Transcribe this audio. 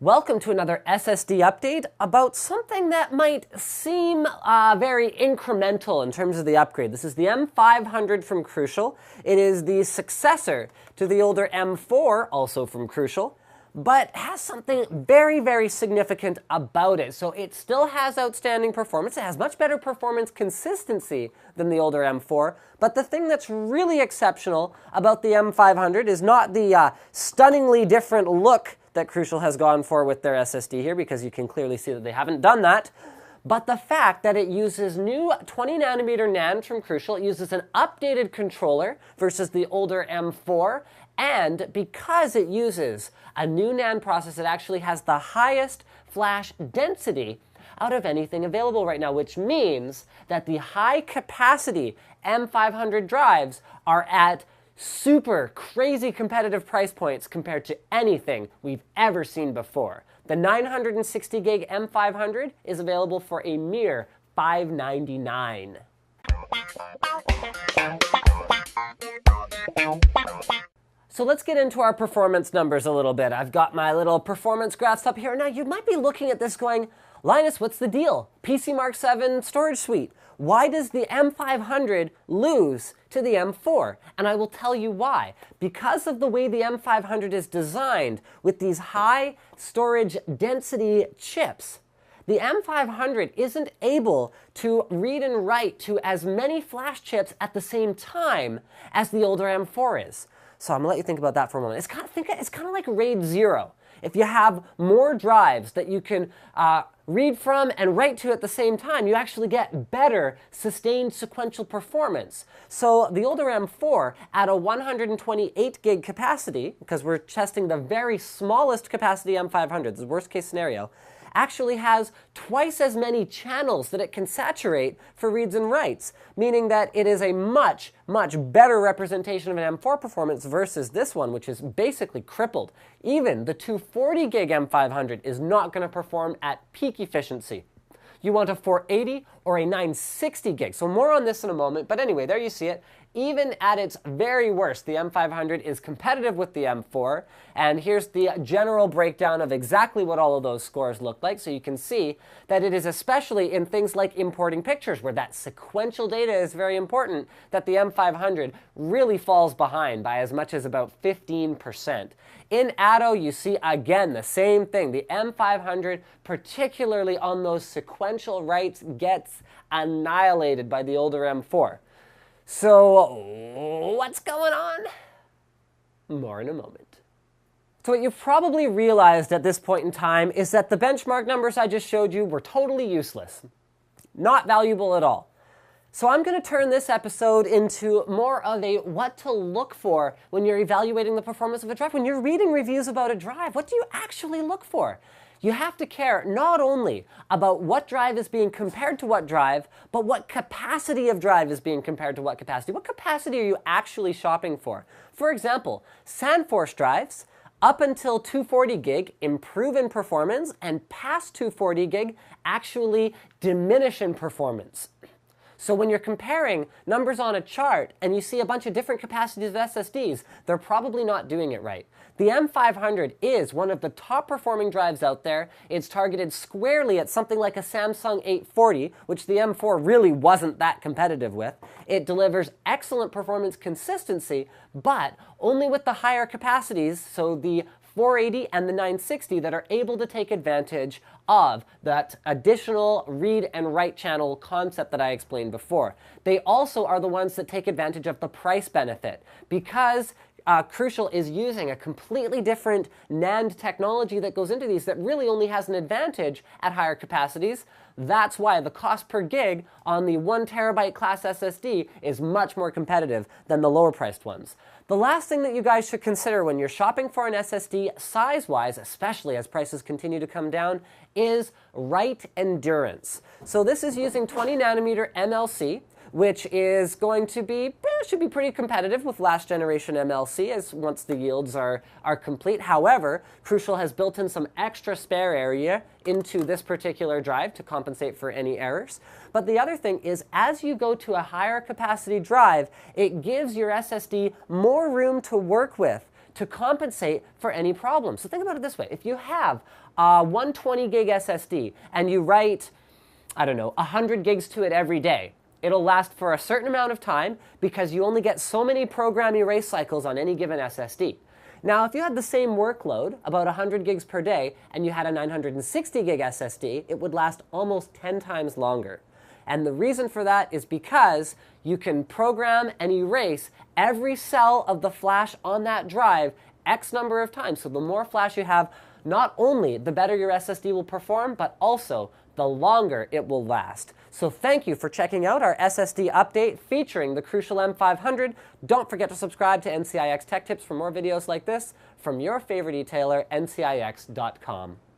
Welcome to another SSD update about something that might seem very incremental in terms of the upgrade. This is the M500 from Crucial. It is the successor to the older M4, also from Crucial, but has something very, very significant about it. So it still has outstanding performance. It has much better performance consistency than the older M4, but the thing that's really exceptional about the M500 is not the stunningly different look that Crucial has gone for with their SSD here, because you can clearly see that they haven't done that, but the fact that it uses new 20 nanometer NAND from Crucial. It uses an updated controller versus the older M4, and because it uses a new NAND process, it actually has the highest flash density out of anything available right now, which means that the high capacity M500 drives are at super crazy competitive price points compared to anything we've ever seen before. The 960 gig M500 is available for a mere $599. So let's get into our performance numbers a little bit. I've got my little performance graphs up here. Now you might be looking at this going, Linus, what's the deal? PC Mark 7 storage suite. Why does the M500 lose to the M4? And I will tell you why. Because of the way the M500 is designed with these high storage density chips, the M500 isn't able to read and write to as many flash chips at the same time as the older M4 is. So I'm gonna let you think about that for a moment. It's kind of like RAID 0. If you have more drives that you can read from and write to at the same time, you actually get better sustained sequential performance. So the older M4 at a 128 gig capacity, because we're testing the very smallest capacity M500, the worst case scenario, actually has twice as many channels that it can saturate for reads and writes, meaning that it is a much, much better representation of an M4 performance versus this one, which is basically crippled. Even the 240 gig M500 is not going to perform at peak efficiency. You want a 480 or a 960 gig. So more on this in a moment, but anyway, there you see it. Even at its very worst, the M500 is competitive with the M4, and here's the general breakdown of exactly what all of those scores look like, so you can see that it is especially in things like importing pictures, where that sequential data is very important, that the M500 really falls behind by as much as about 15%. In Atto, you see again the same thing. The M500, particularly on those sequential writes, gets annihilated by the older M4. So what's going on? More in a moment. So what you've probably realized at this point in time is that the benchmark numbers I just showed you were totally useless. Not valuable at all. So I'm going to turn this episode into more of a what to look for when you're evaluating the performance of a drive. When you're reading reviews about a drive, what do you actually look for? You have to care not only about what drive is being compared to what drive, but what capacity of drive is being compared to what capacity. What capacity are you actually shopping for? For example, SandForce drives up until 240 gig improve in performance, and past 240 gig actually diminish in performance. So when you're comparing numbers on a chart and you see a bunch of different capacities of SSDs, they're probably not doing it right. The M500 is one of the top performing drives out there. It's targeted squarely at something like a Samsung 840, which the M4 really wasn't that competitive with. It delivers excellent performance consistency, but only with the higher capacities, so the 480 and the 960, that are able to take advantage of that additional read and write channel concept that I explained before. They also are the ones that take advantage of the price benefit, because Crucial is using a completely different NAND technology that goes into these that really only has an advantage at higher capacities. That's why the cost per gig on the 1 terabyte class SSD is much more competitive than the lower priced ones. The last thing that you guys should consider when you're shopping for an SSD size-wise, especially as prices continue to come down, is write endurance. So this is using 20 nanometer MLC, which is going to be, should be pretty competitive with last generation MLC as once the yields are complete. However, Crucial has built in some extra spare area into this particular drive to compensate for any errors. But the other thing is, as you go to a higher capacity drive, it gives your SSD more room to work with to compensate for any problem. So think about it this way. If you have a 120 gig SSD and you write, I don't know, 100 gigs to it every day, it'll last for a certain amount of time because you only get so many program erase cycles on any given SSD. Now, if you had the same workload, about 100 gigs per day, and you had a 960 gig SSD, it would last almost 10 times longer. And the reason for that is because you can program and erase every cell of the flash on that drive X number of times. So the more flash you have, not only the better your SSD will perform, but also the longer it will last. So thank you for checking out our SSD update featuring the crucial M500. Don't forget to subscribe to NCIX Tech Tips for more videos like this from your favorite e-tailer, ncix.com.